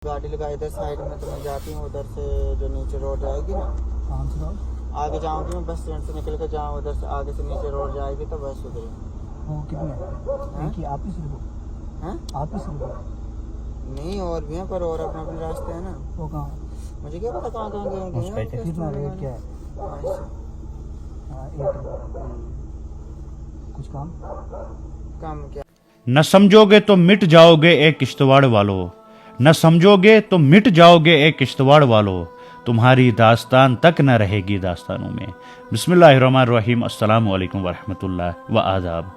गाड़ी लगा इधर साइड में तो मैं जाती हूँ उधर से जो नीचे रोड जाएगी ना। कौन सी रोड? आगे जाऊंगी मैं बस स्टैंड से निकल कर जाऊँ उधर से आगे से नीचे रोड जाएगी तो बस उधर। वो कितने एक ही आप ही सिर्फ हैं? आप ही सिर्फ नहीं और भी हैं पर और अपने अपने रास्ते हैं ना। वो कहाँ? मुझे क्या पता कहाँ कहाँ गए होंगे। कितना रेट क्या है? 1 रुपया। कुछ कम? कम क्या? न समझोगे तो मिट जाओगे एक किश्तवाड़ वालों, न समझोगे तो मिट जाओगे एक किश्तवाड़ वालों, तुम्हारी दास्तान तक न रहेगी दास्तानों में। बिस्मिल्लाहिर्रहमानिर्रहीम, अस्सलाम वालेकुम वरहमतुल्लाह व आदाब।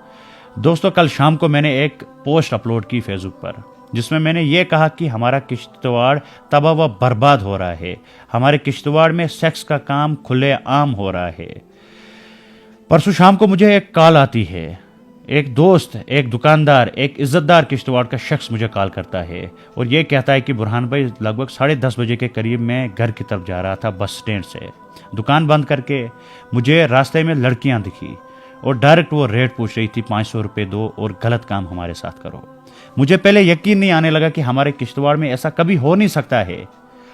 दोस्तों, कल शाम को मैंने एक पोस्ट अपलोड की फेसबुक पर जिसमें मैंने ये कहा कि हमारा किश्तवाड़ तबाह व बर्बाद हो रहा है, हमारे किश्तवाड़ में सेक्स का काम खुले आम हो रहा है। परसों शाम को मुझे एक कॉल आती है, एक दोस्त, एक दुकानदार, एक इज्जतदार किश्तवाड़ का शख्स मुझे कॉल करता है और ये कहता है कि बुरहान भाई, लगभग 10:30 बजे के करीब मैं घर की तरफ जा रहा था बस स्टैंड से, दुकान बंद करके मुझे रास्ते में लड़कियां दिखी और डायरेक्ट वो रेट पूछ रही थी 500 रुपये दो और गलत काम हमारे साथ करो। मुझे पहले यकीन नहीं आने लगा कि हमारे किश्तवाड़ में ऐसा कभी हो नहीं सकता है।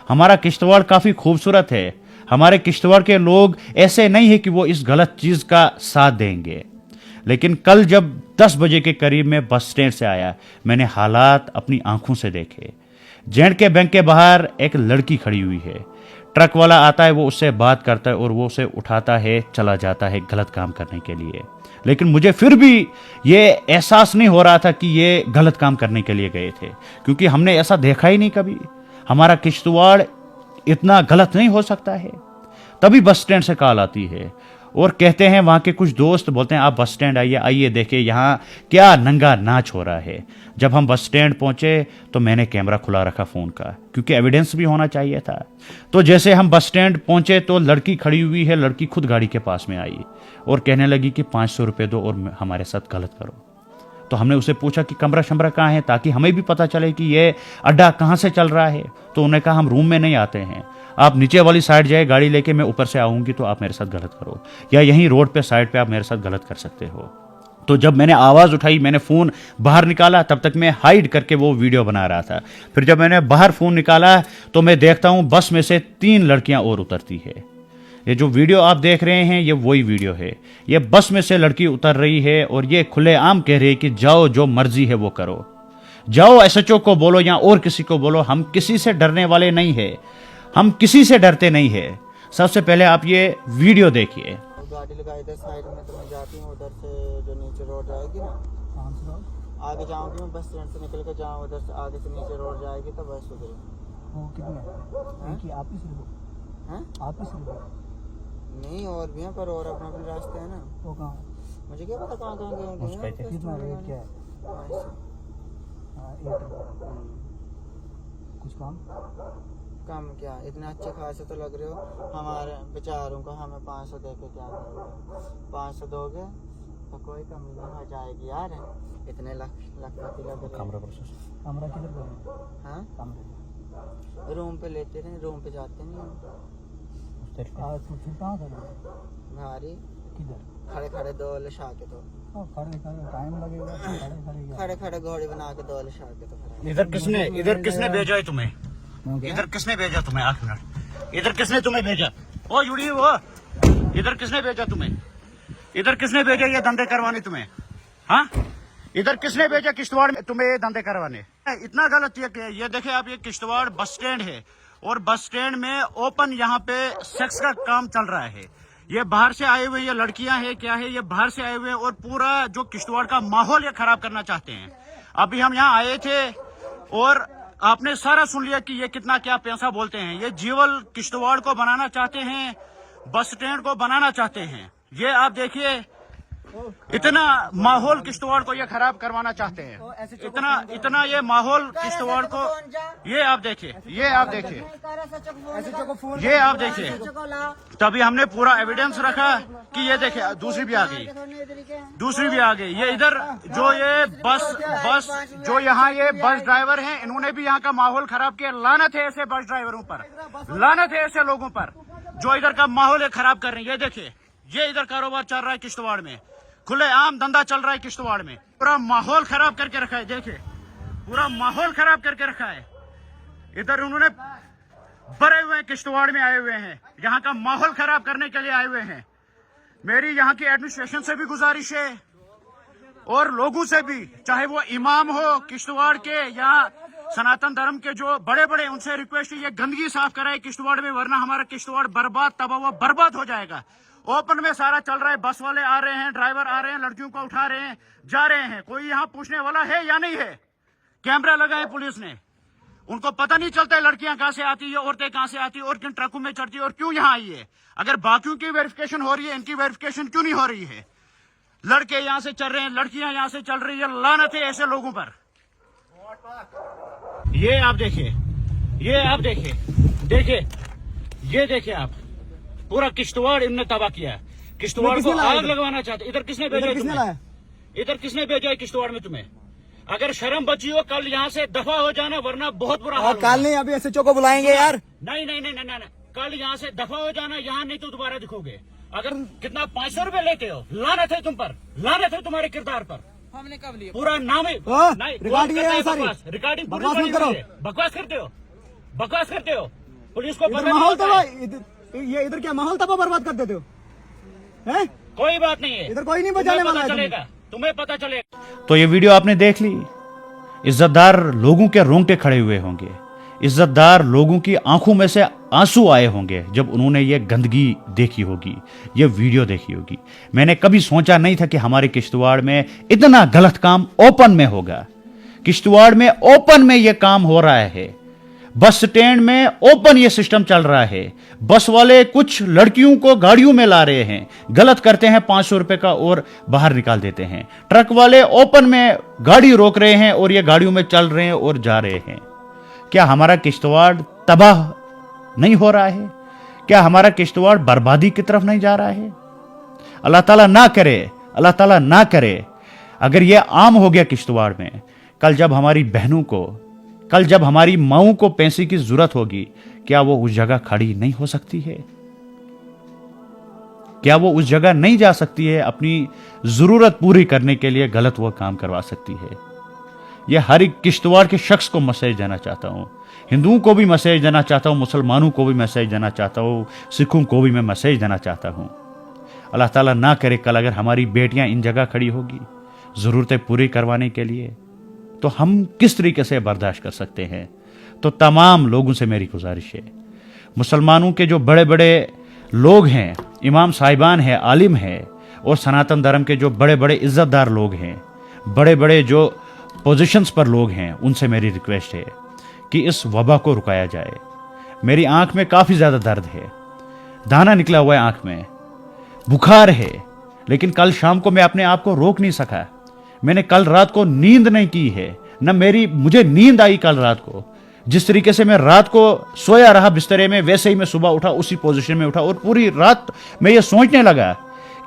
हमारा किश्तवाड़ काफ़ी खूबसूरत है, हमारे किश्तवाड़ के लोग ऐसे नहीं है कि वो इस गलत चीज़ का साथ देंगे। लेकिन कल जब 10 बजे के करीब में बस स्टैंड से आया, मैंने हालात अपनी आंखों से देखे। जेंड बैंक के बाहर एक लड़की खड़ी हुई है, ट्रक वाला आता है, वो उससे बात करता है और वो उसे उठाता है, चला जाता है गलत काम करने के लिए। लेकिन मुझे फिर भी ये एहसास नहीं हो रहा था कि ये गलत काम करने के लिए गए थे, क्योंकि हमने ऐसा देखा ही नहीं कभी। हमारा किश्तवाड़ इतना गलत नहीं हो सकता है। तभी बस स्टैंड से कॉल आती है और कहते हैं, वहाँ के कुछ दोस्त बोलते हैं आप बस स्टैंड आइए, आइए देखिए यहाँ क्या नंगा नाच हो रहा है। जब हम बस स्टैंड पहुँचे तो मैंने कैमरा खुला रखा फ़ोन का, क्योंकि एविडेंस भी होना चाहिए था। तो जैसे हम बस स्टैंड पहुँचे तो लड़की खड़ी हुई है, लड़की खुद गाड़ी के पास में आई और कहने लगी कि 500 रुपये दो और हमारे साथ गलत करो। तो हमने उसे पूछा कि कमरा शमरा कहाँ है, ताकि हमें भी पता चले कि ये अड्डा कहाँ से चल रहा है। तो उन्होंने कहा हम रूम में नहीं आते हैं, आप नीचे वाली साइड जाए गाड़ी लेके, मैं ऊपर से आऊँगी तो आप मेरे साथ गलत करो, या यहीं रोड पे साइड पे आप मेरे साथ गलत कर सकते हो। तो जब मैंने आवाज़ उठाई, मैंने फ़ोन बाहर निकाला, तब तक मैं हाइड करके वो वीडियो बना रहा था। फिर जब मैंने बाहर फ़ोन निकाला तो मैं देखता हूँ बस में से 3 लड़कियाँ और उतरती है। ये जो वीडियो आप देख रहे हैं ये वही वीडियो है। ये बस में से लड़की उतर रही है और ये खुलेआम कह रही है कि जाओ, जो मर्जी है वो करो, जाओ एसएचओ को बोलो या और किसी को बोलो, हम किसी से डरने वाले नहीं है, हम किसी से डरते नहीं है। सबसे पहले आप ये वीडियो देखिए। गाड़ी लगा इधर साइड में तो मैं जाती हूँ उधर से जो नीचे रोड जाएगी ना। कौन सी रोड? आगे जाऊंगी मैं बस स्टैंड से निकल कर जाऊँ उधर से आगे से नीचे रोड जाएगी तो बस उधर। वो कितने एक ही आप ही सिर्फ हैं? आप ही सिर्फ नहीं और भी हैं पर और अपने अपने रास्ते हैं ना। वो कहाँ? मुझे क्या पता कहाँ कहाँ गए होंगे। कितना रेट क्या है? 1 रुपया। कुछ कम? कम क्या, इतने अच्छे खासे तो लग रहे हो। हमारे बेचारों को हमें 500 दे के क्या करोगे? 500 दोगे तो कोई कमी नहीं हो जाएगी यार। इतने लखपति लग रहे। कमरा किधर करें? हाँ, कमरे रूम पे लेते रहे, रूम पे जाते नहीं हम। तो फिर कहाँ करें? भारी किधर? खड़े खड़े दो लशा के तो खड़े खड़े टाइम लगेगा, खड़े खड़े घोड़े बना के दो लशा के तो। इधर किसने भेजा है तुम्हें? इधर किसने भेजा तुम्हें? 8 मिनट, इधर किसने तुम्हें भेजा? ओ जुड़ी वो, इधर किसने भेजा तुम्हें? इधर किसने भेजा ये धंधे करवाने तुम्हें? हाँ, इधर किसने भेजा किश्तवाड़ में तुम्हें ये धंधे करवाने? इतना गलत ये देखे आप, ये किश्तवाड़ बस स्टैंड है और बस स्टैंड में ओपन यहाँ पे सेक्स का काम चल रहा है। ये बाहर से आए हुए ये लड़कियां हैं, क्या है, ये बाहर से आए हुए हैं और पूरा जो किश्तवाड़ का माहौल ये खराब करना चाहते हैं। अभी हम यहाँ आए थे और आपने सारा सुन लिया कि ये कितना क्या पैसा बोलते हैं। ये जीवल किश्तवाड़ को बनाना चाहते हैं, बस स्टैंड को बनाना चाहते हैं। ये आप देखिए, इतना माहौल किश्तवाड़ को ये खराब करवाना चाहते हैं। इतना ये माहौल किश्तवाड़ को, ये आप देखिए, ये आप देखिए, ये आप देखिए। तभी हमने पूरा एविडेंस रखा कि ये देखिए, दूसरी भी आ गई, दूसरी भी आ गई। ये इधर जो ये बस जो यहाँ ये बस ड्राइवर हैं, इन्होंने भी यहाँ का माहौल खराब किया। लानत है ऐसे बस ड्राइवरों पर, लानत है ऐसे लोगों पर जो इधर का माहौल खराब कर रहे हैं। ये देखिए, ये इधर कारोबार चल रहा है किश्तवाड़ में, खुलेआम धंधा चल रहा है किश्तवाड़ में। पूरा माहौल खराब करके रखा है, देखिए पूरा माहौल खराब करके रखा है। इधर उन्होंने भरे हुए किश्तवाड़ में आए हुए हैं, यहाँ का माहौल खराब करने के लिए आए हुए हैं। मेरी यहाँ की एडमिनिस्ट्रेशन से भी गुजारिश है और लोगों से भी, चाहे वो इमाम हो किश्तवाड़ के या सनातन धर्म के जो बड़े बड़े, उनसे रिक्वेस्ट है ये गंदगी साफ कराए किश्तवाड़ में, वरना हमारा किश्तवाड़ बर्बाद तबाह हुआ बर्बाद हो जाएगा। ओपन में सारा चल रहा है, बस वाले आ रहे हैं, ड्राइवर आ रहे हैं, लड़कियों को उठा रहे हैं, जा रहे हैं। कोई यहाँ पूछने वाला है या नहीं है? कैमरा लगाए पुलिस ने, उनको पता नहीं चलता है लड़कियां कहां से आती है, औरतें कहां से आती है और किन ट्रकों में चढ़ती है और क्यों यहाँ आई है। अगर बाकियों की वेरिफिकेशन हो रही है, इनकी वेरिफिकेशन क्यों नहीं हो रही है? लड़के यहाँ से चल रहे हैं, लड़कियां यहाँ से चल रही है। लानत है ऐसे लोगों पर। ये आप देखिए, ये आप देखिए, देखिए, ये देखिए आप, पूरा किश्तवाड़ इनने तबाह किया। किश्तवाड़ को आग लगवाना चाहते। इधर किसने भेजा? इधर किसने भेजा है किश्तवाड़ में तुम्हें? अगर शर्म बची हो कल यहाँ से दफा हो जाना, वरना बहुत बुरा हाल। कल नहीं, अभी एसएचओ को बुलाएंगे यार। नहीं नहीं नहीं नहीं, कल यहाँ से दफा हो जाना, यहाँ नहीं तो दोबारा दिखोगे। अगर कितना 500 रुपए लेते हो, लानत है तुम पर, लानत है तुम्हारे किरदार पर। हमने कब लिया? पूरा नाम है रिकॉर्डिंग, बकवास करते हो, बकवास करते हो। पुलिस को माहौल ये इधर क्या माहौल तबाह बर्बाद कर देते हो? हैं? कोई बात नहीं है, इधर कोई नहीं बचाने वाला है। चलेगा, तुम्हें पता चलेगा। तो ये वीडियो आपने देख ली। इज्जतदार लोगों के रोंगटे खड़े हुए होंगे, इज्जतदार लोगों की आंखों में से आंसू आए होंगे जब उन्होंने ये गंदगी देखी होगी, ये वीडियो देखी होगी। मैंने कभी सोचा नहीं था कि हमारे किश्तवाड़ में इतना गलत काम ओपन में होगा। किश्तवाड़ में ओपन में ये काम हो रहा है, बस स्टैंड में ओपन ये सिस्टम चल रहा है। बस वाले कुछ लड़कियों को गाड़ियों में ला रहे हैं, गलत करते हैं, 500 रुपए का और बाहर निकाल देते हैं। ट्रक वाले ओपन में गाड़ी रोक रहे हैं और ये गाड़ियों में चल रहे हैं और जा रहे हैं। क्या हमारा किश्तवाड़ तबाह नहीं हो रहा है? क्या हमारा किश्तवाड़ बर्बादी की तरफ नहीं जा रहा है? अल्लाह ताला ना करे, अल्लाह ताला ना करे अगर यह आम हो गया किश्तवाड़ में। कल जब हमारी बहनों को, कल जब हमारी माओं को पैसे की जरूरत होगी, क्या वो उस जगह खड़ी नहीं हो सकती है? क्या वो उस जगह नहीं जा सकती है? अपनी जरूरत पूरी करने के लिए गलत वो काम करवा सकती है। यह हर एक किश्तवाड़ के शख्स को मैसेज देना चाहता हूं, हिंदुओं को भी मैसेज देना चाहता हूं, मुसलमानों को भी मैसेज देना चाहता हूं, सिखों को भी मैं मैसेज देना चाहता हूं। अल्लाह ताला ना करे कल अगर हमारी बेटियां इन जगह खड़ी होगी जरूरतें पूरी करवाने के लिए, तो हम किस तरीके से बर्दाश्त कर सकते हैं? तो तमाम लोगों से मेरी गुजारिश है, मुसलमानों के जो बड़े बड़े लोग हैं, इमाम साहिबान हैं, आलिम हैं, और सनातन धर्म के जो बड़े बड़े इज्जतदार लोग हैं, बड़े बड़े जो पोजीशंस पर लोग हैं, उनसे मेरी रिक्वेस्ट है कि इस वबा को रुकाया जाए। मेरी आंख में काफ़ी ज़्यादा दर्द है, दाना निकला हुआ है आंख में, बुखार है, लेकिन कल शाम को मैं अपने आप को रोक नहीं सका। मैंने कल रात को नींद नहीं की है, न मुझे नींद आई कल रात को। जिस तरीके से मैं रात को सोया रहा बिस्तरे में, वैसे ही मैं सुबह उठा, उसी पोजीशन में उठा, और पूरी रात मैं ये सोचने लगा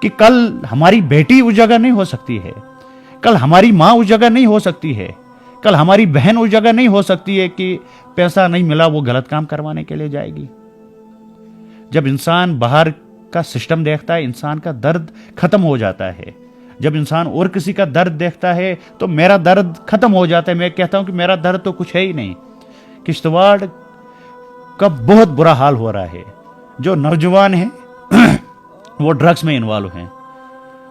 कि कल हमारी बेटी उस जगह नहीं हो सकती है, कल हमारी माँ उस जगह नहीं हो सकती है, कल हमारी बहन उस जगह नहीं हो सकती है कि पैसा नहीं मिला वो गलत काम करवाने के लिए जाएगी। जब इंसान बाहर का सिस्टम देखता है, इंसान का दर्द खत्म हो जाता है। जब इंसान और किसी का दर्द देखता है तो मेरा दर्द खत्म हो जाता है। मैं कहता हूं कि मेरा दर्द तो कुछ है ही नहीं। किश्तवाड़ का बहुत बुरा हाल हो रहा है। जो नौजवान हैं वो ड्रग्स में इन्वॉल्व हैं,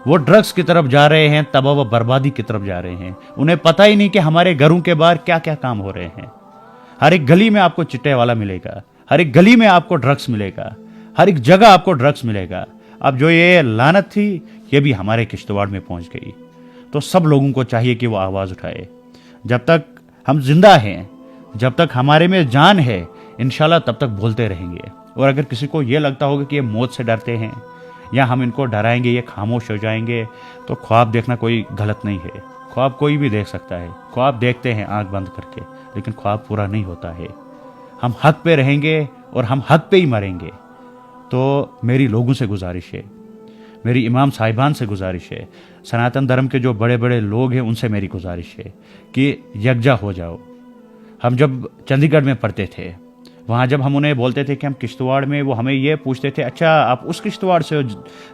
वो ड्रग्स की तरफ जा रहे हैं, तबाह व बर्बादी की तरफ जा रहे हैं। उन्हें पता ही नहीं कि हमारे घरों के बाहर क्या क्या काम हो रहे हैं। हर एक गली में आपको चिट्टे वाला मिलेगा, हर एक गली में आपको ड्रग्स मिलेगा, हर एक जगह आपको ड्रग्स मिलेगा। अब जो ये लानत थी ये भी हमारे किश्तवाड़ में पहुंच गई। तो सब लोगों को चाहिए कि वो आवाज़ उठाए। जब तक हम जिंदा हैं, जब तक हमारे में जान है, इंशाल्लाह तब तक बोलते रहेंगे। और अगर किसी को ये लगता होगा कि ये मौत से डरते हैं या हम इनको डराएंगे, ये खामोश हो जाएंगे, तो ख्वाब देखना कोई गलत नहीं है। ख्वाब कोई भी देख सकता है, ख्वाब देखते हैं आंख बंद करके, लेकिन ख्वाब पूरा नहीं होता है। हम हक पे रहेंगे और हम हक पे ही मरेंगे। तो मेरी लोगों से गुजारिश है, मेरी इमाम साहिबान से गुजारिश है, सनातन धर्म के जो बड़े बड़े लोग हैं उनसे मेरी गुजारिश है कि यकजा हो जाओ। हम जब चंडीगढ़ में पढ़ते थे, वहाँ जब हम उन्हें बोलते थे कि हम किश्तवाड़ में, वो हमें ये पूछते थे, अच्छा आप उस किश्तवाड़ से हो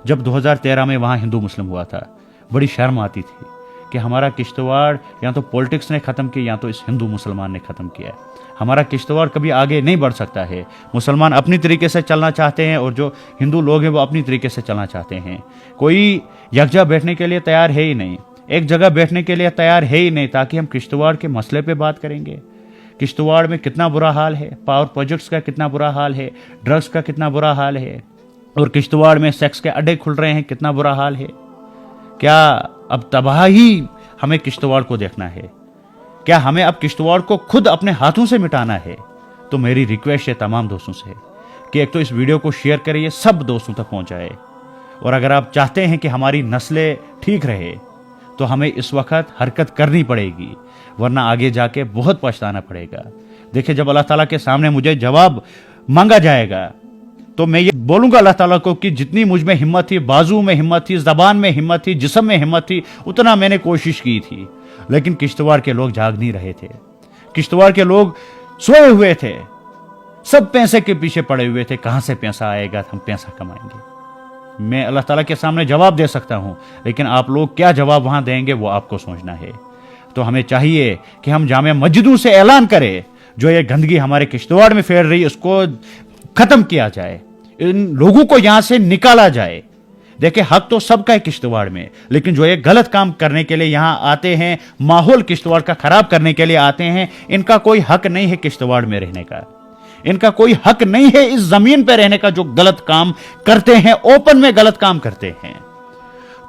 जब 2013 में वहाँ हिंदू मुस्लिम हुआ था। बड़ी शर्म आती थी कि हमारा किश्तवाड़ या तो पॉलिटिक्स ने ख़त्म किया या तो इस हिंदू मुसलमान ने ख़त्म किया। हमारा किश्तवाड़ कभी आगे नहीं बढ़ सकता है। मुसलमान अपनी तरीके से चलना चाहते हैं और जो हिंदू लोग हैं वो अपनी तरीके से चलना चाहते हैं। कोई यकजा बैठने के लिए तैयार है ही नहीं, एक जगह बैठने के लिए तैयार है ही नहीं ताकि हम किश्तवाड़ के मसले पे बात करेंगे। किश्तवाड़ में कितना बुरा हाल है, पावर प्रोजेक्ट्स का कितना बुरा हाल है, ड्रग्स का कितना बुरा हाल है, और किश्तवाड़ में सेक्स के अड्डे खुल रहे हैं, कितना बुरा हाल है। क्या अब तबाही हमें किश्तवाड़ को देखना है? क्या हमें अब किश्तवाड़ को खुद अपने हाथों से मिटाना है? तो मेरी रिक्वेस्ट है तमाम दोस्तों से कि एक तो इस वीडियो को शेयर करिए, सब दोस्तों तक पहुंचाए, और अगर आप चाहते हैं कि हमारी नस्लें ठीक रहे तो हमें इस वक्त हरकत करनी पड़ेगी, वरना आगे जाके बहुत पछताना पड़ेगा। देखिए, जब अल्लाह ताला के सामने मुझे जवाब मांगा जाएगा तो मैं ये बोलूंगा अल्लाह ताला को कि जितनी मुझ में हिम्मत थी, बाजू में हिम्मत थी, जबान में हिम्मत थी, जिस्म में हिम्मत थी, उतना मैंने कोशिश की थी। लेकिन किश्तवाड़ के लोग जाग नहीं रहे थे, किश्तवाड़ के लोग सोए हुए थे, सब पैसे के पीछे पड़े हुए थे। कहां से पैसा आएगा, हम पैसा कमाएंगे। मैं अल्लाह ताला के सामने जवाब दे सकता हूं, लेकिन आप लोग क्या जवाब वहां देंगे वो आपको सोचना है। तो हमें चाहिए कि हम जामे मस्जिदों से ऐलान करें, जो ये गंदगी हमारे किश्तवाड़ में फैल रही है उसको खत्म किया जाए, इन लोगों को यहां से निकाला जाए। देखिए, हक तो सबका है किश्तवाड़ में, लेकिन जो ये गलत काम करने के लिए यहां आते हैं, माहौल किश्तवाड़ का खराब करने के लिए आते हैं, इनका कोई हक नहीं है किश्तवाड़ में रहने का। इनका कोई हक नहीं है इस जमीन पर रहने का, जो गलत काम करते हैं, ओपन में गलत काम करते हैं।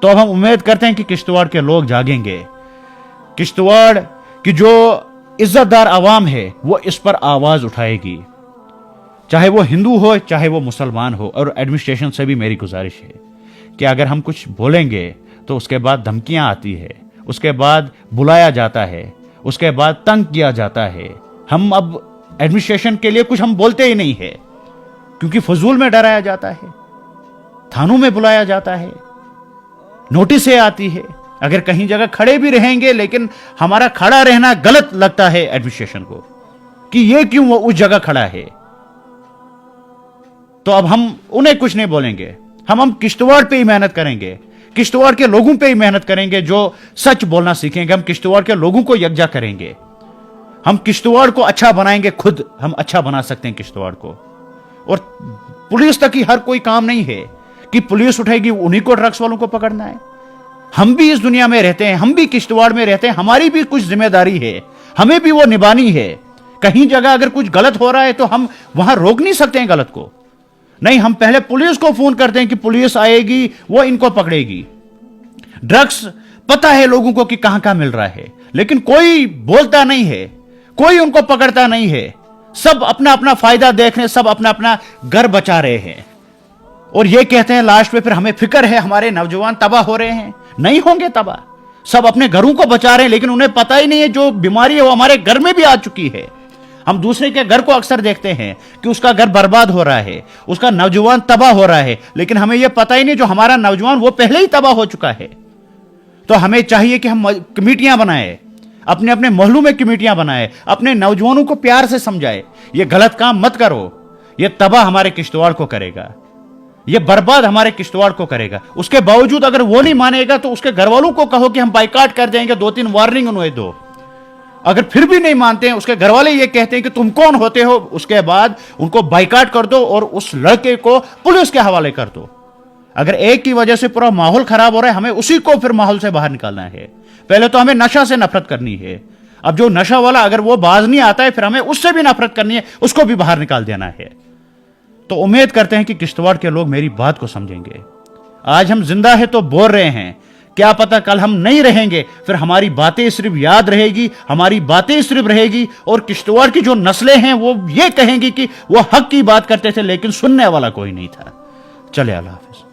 तो अब हम उम्मीद करते हैं कि किश्तवाड़ के लोग जागेंगे, किश्तवाड़ की जो इज्जतदार आवाम है वो इस पर आवाज उठाएगी, चाहे वो हिंदू हो चाहे वो मुसलमान हो। और एडमिनिस्ट्रेशन से भी मेरी गुजारिश है कि अगर हम कुछ बोलेंगे तो उसके बाद धमकियां आती है, उसके बाद बुलाया जाता है, उसके बाद तंग किया जाता है। हम अब एडमिनिस्ट्रेशन के लिए कुछ हम बोलते ही नहीं है, क्योंकि फजूल में डराया जाता है, थानों में बुलाया जाता है, नोटिसें आती है। अगर कहीं जगह खड़े भी रहेंगे, लेकिन हमारा खड़ा रहना गलत लगता है एडमिनिस्ट्रेशन को कि ये क्यों वो उस जगह खड़ा है। तो अब हम उन्हें कुछ नहीं बोलेंगे, हम किश्तवाड़ पे ही मेहनत करेंगे, किश्तवाड़ के लोगों पे ही मेहनत करेंगे जो सच बोलना सीखेंगे। हम किश्तवाड़ के लोगों को यकजा करेंगे, हम किश्तवाड़ को अच्छा बनाएंगे, खुद हम अच्छा बना सकते हैं किश्तवाड़ को। और पुलिस तक ही हर कोई काम नहीं है कि पुलिस उठेगी उन्हीं को ड्रग्स वालों को पकड़ना है। हम भी इस दुनिया में रहते हैं, हम भी किश्तवाड़ में रहते हैं, हमारी भी कुछ जिम्मेदारी है, हमें भी वो निभानी है। कहीं जगह अगर कुछ गलत हो रहा है तो हम वहां रोक नहीं सकते हैं गलत को, नहीं, हम पहले पुलिस को फोन करते हैं कि पुलिस आएगी, वो इनको पकड़ेगी। ड्रग्स पता है लोगों को कि कहां कहां मिल रहा है, लेकिन कोई बोलता नहीं है, कोई उनको पकड़ता नहीं है। सब अपना अपना फायदा देख रहे हैं, सब अपना अपना घर बचा रहे हैं, और ये कहते हैं लास्ट में फिर हमें फिक्र है हमारे नौजवान तबाह हो रहे हैं। नहीं होंगे तबाह, सब अपने घरों को बचा रहे हैं, लेकिन उन्हें पता ही नहीं है जो बीमारी है वो हमारे घर में भी आ चुकी है। हम दूसरे के घर को अक्सर देखते हैं कि उसका घर बर्बाद हो रहा है, उसका नौजवान तबाह हो रहा है, लेकिन हमें यह पता ही नहीं जो हमारा नौजवान वो पहले ही तबाह हो चुका है। तो हमें चाहिए कि हम कमेटियां बनाए, अपने अपने मोहल्लों में कमेटियां बनाए, अपने नौजवानों को प्यार से समझाए, ये गलत काम मत करो, ये तबाह हमारे किश्तवाड़ को करेगा, ये बर्बाद हमारे किश्तवाड़ को करेगा। उसके बावजूद अगर वो नहीं मानेगा तो उसके घर वालों को कहो कि हम बाइकाट कर देंगे, 2-3 वार्निंग उन्हें दो। अगर फिर भी नहीं मानते हैं, उसके घर वाले ये कहते हैं कि तुम कौन होते हो, उसके बाद उनको बाइकाट कर दो और उस लड़के को पुलिस के हवाले कर दो। अगर एक की वजह से पूरा माहौल खराब हो रहा है, हमें उसी को फिर माहौल से बाहर निकालना है। पहले तो हमें नशा से नफरत करनी है, अब जो नशा वाला अगर वो बाज नहीं आता है, फिर हमें उससे भी नफरत करनी है, उसको भी बाहर निकाल देना है। तो उम्मीद करते हैं कि किश्तवाड़ के लोग मेरी बात को समझेंगे। आज हम जिंदा है तो बोल रहे हैं, क्या पता कल हम नहीं रहेंगे, फिर हमारी बातें सिर्फ याद रहेगी, हमारी बातें सिर्फ रहेगी, और किश्तवाड़ की जो नस्लें हैं वो ये कहेंगी कि वो हक की बात करते थे लेकिन सुनने वाला कोई नहीं था। चले, अल्लाह हाफिज।